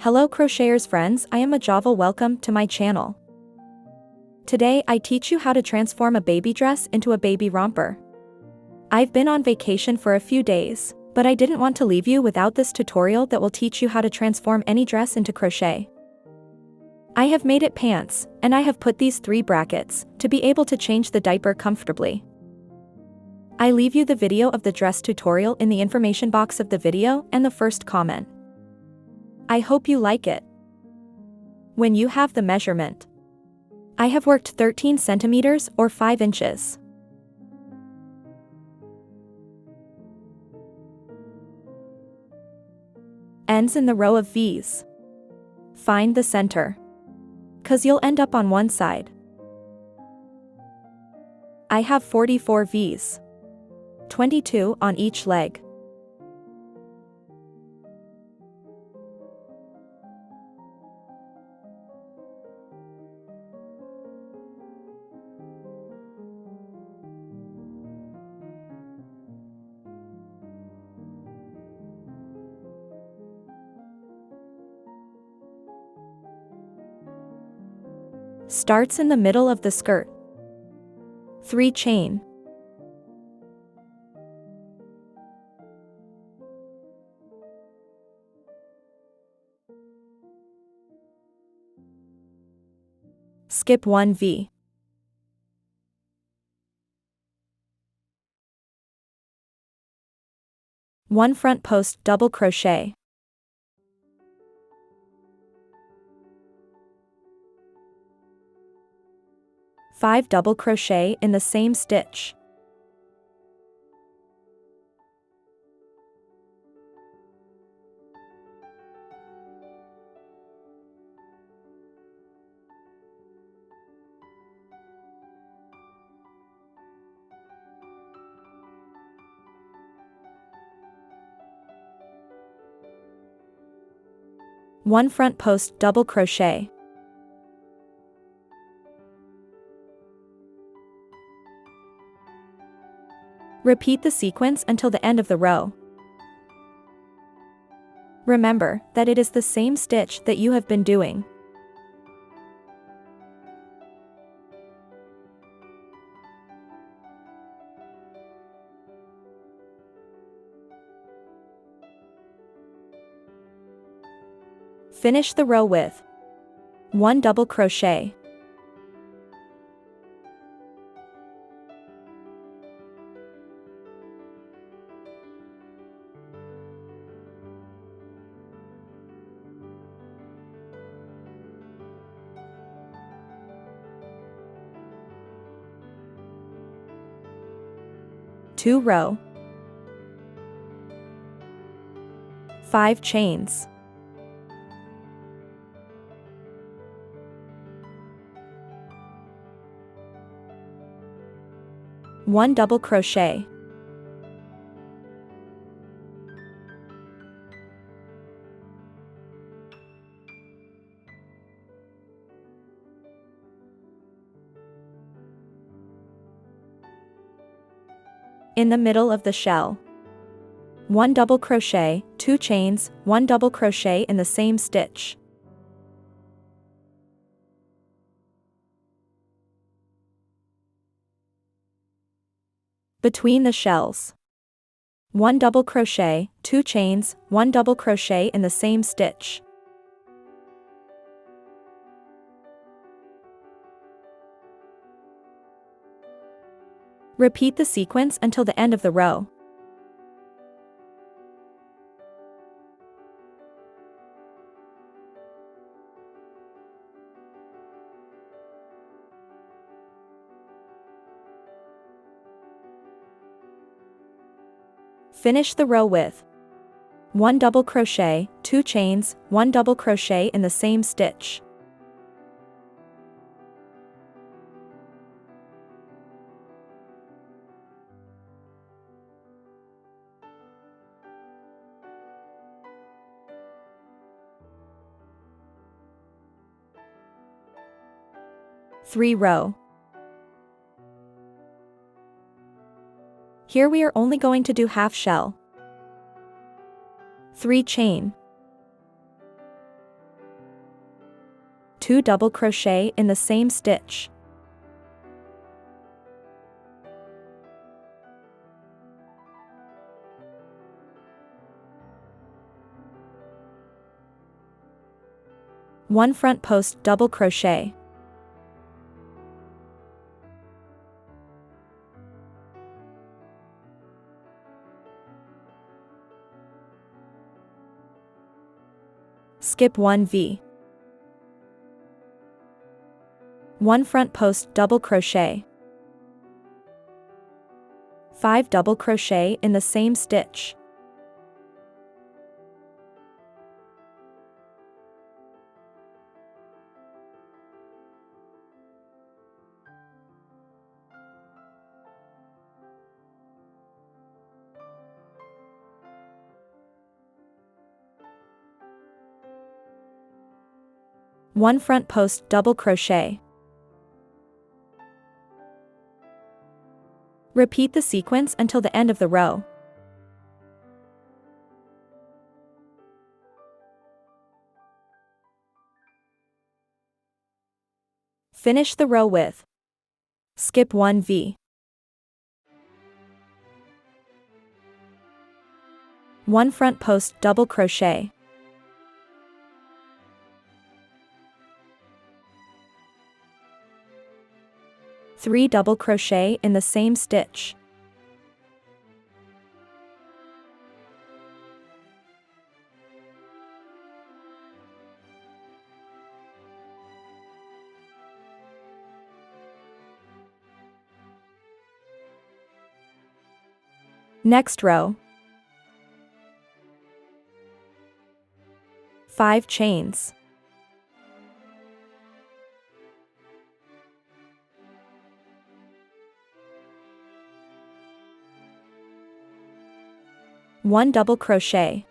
Hello crocheters friends, I am Ajava. Welcome to my channel. Today I teach you how to transform a baby dress into a baby romper. I've been on vacation for a few days, but I didn't want to leave you without this tutorial that will teach you how to transform any dress into crochet. I have made it pants, and I have put these 3 brackets to be able to change the diaper comfortably. I leave you the video of the dress tutorial in the information box of the video and the first comment. I hope you like it. When you have the measurement, I have worked 13 centimeters or 5 inches. Ends in the row of V's. Find the center, 'cause you'll end up on one side. I have 44 V's. 22 on each leg. Starts in the middle of the skirt. 3 chain. Skip 1 V. One front post double crochet. Five double crochet in the same stitch. One front post double crochet. Repeat the sequence until the end of the row. Remember that it is the same stitch that you have been doing. Finish the row with 1 double crochet. Two row. 5 chains. One double crochet. In the middle of the shell. 1 double crochet, 2 chains, 1 double crochet in the same stitch. Between the shells. 1 double crochet, 2 chains, 1 double crochet in the same stitch. Repeat the sequence until the end of the row. Finish the row with 1 double crochet, 2 chains, 1 double crochet in the same stitch. Three row. Here we are only going to do half shell. 3 chain. 2 double crochet in the same stitch. One front post double crochet. Skip 1 V. 1 front post double crochet. 5 double crochet in the same stitch. One front post double crochet. Repeat the sequence until the end of the row. Finish the row with skip 1 V. 1 front post double crochet. 3 double crochet in the same stitch. Next row. 5 chains. One double crochet.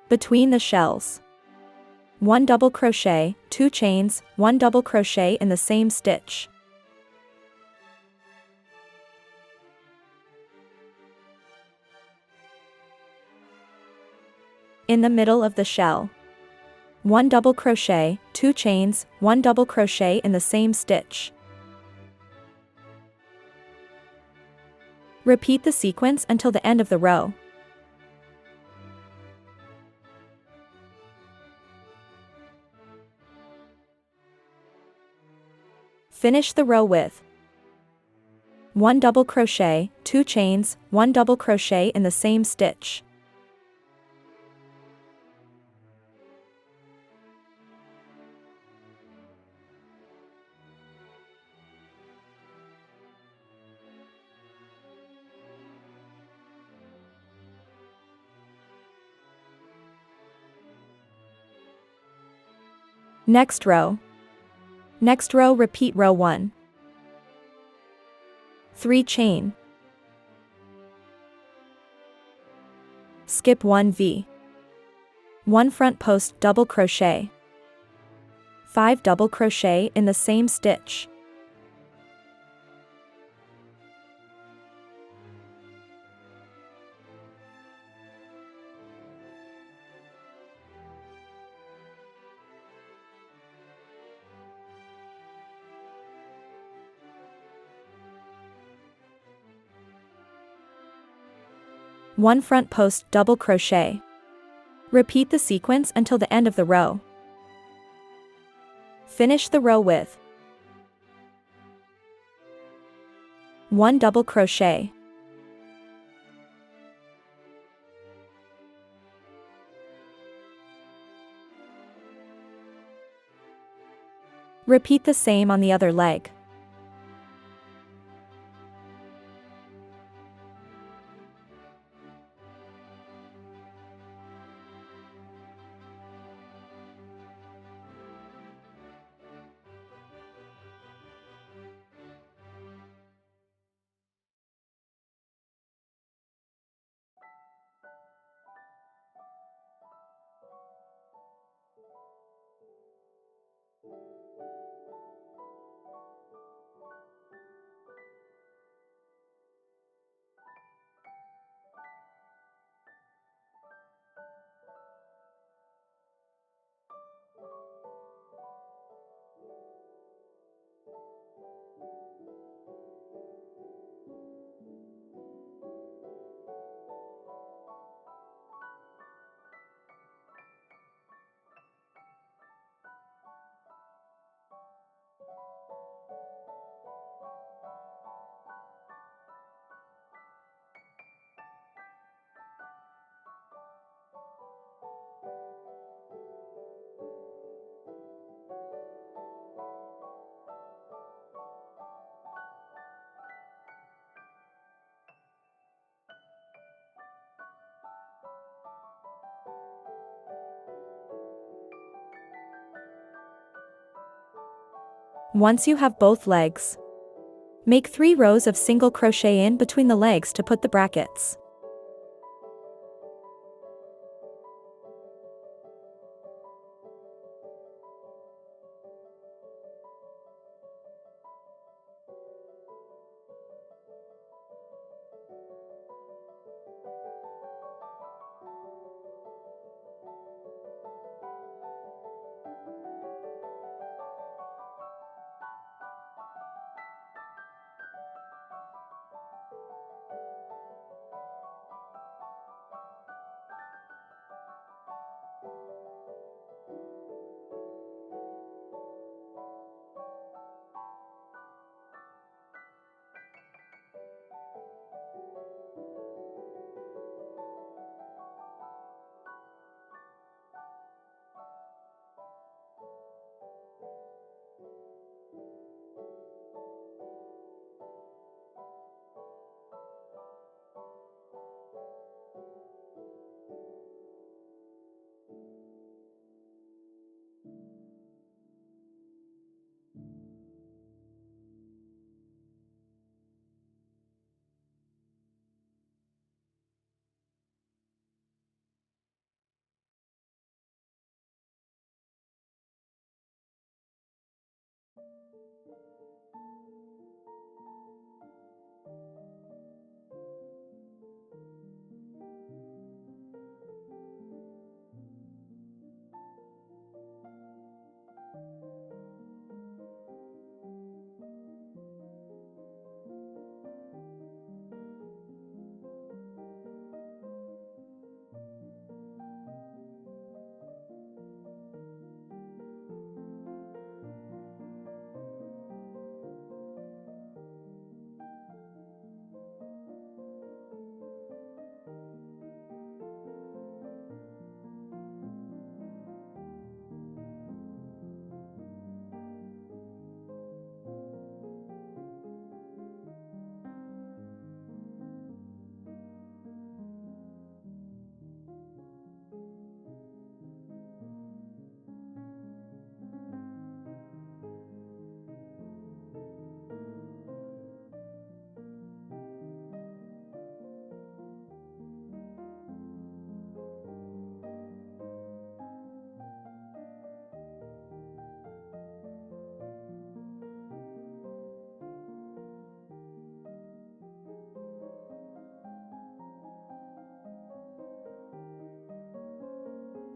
Between the shells. 1 double crochet, 2 chains, 1 double crochet in the same stitch. In the middle of the shell. 1 double crochet, 2 chains, 1 double crochet in the same stitch. Repeat the sequence until the end of the row. Finish the row with 1 double crochet, 2 chains, 1 double crochet in the same stitch. Next row. Next row, repeat row 1. 3 chain. Skip 1 V. 1 front post double crochet. 5 double crochet in the same stitch. One front post double crochet. Repeat the sequence until the end of the row. Finish the row with 1 double crochet. Repeat the same on the other leg. Once you have both legs, make 3 rows of single crochet in between the legs to put the brackets.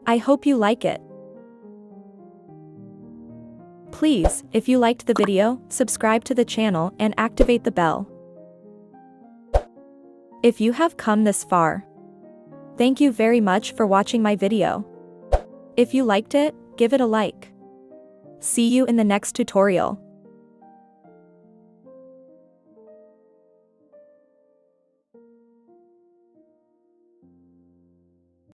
I hope you like it. Please, if you liked the video, subscribe to the channel and activate the bell. If you have come this far, thank you very much for watching my video. If you liked it, give it a like. See you in the next tutorial.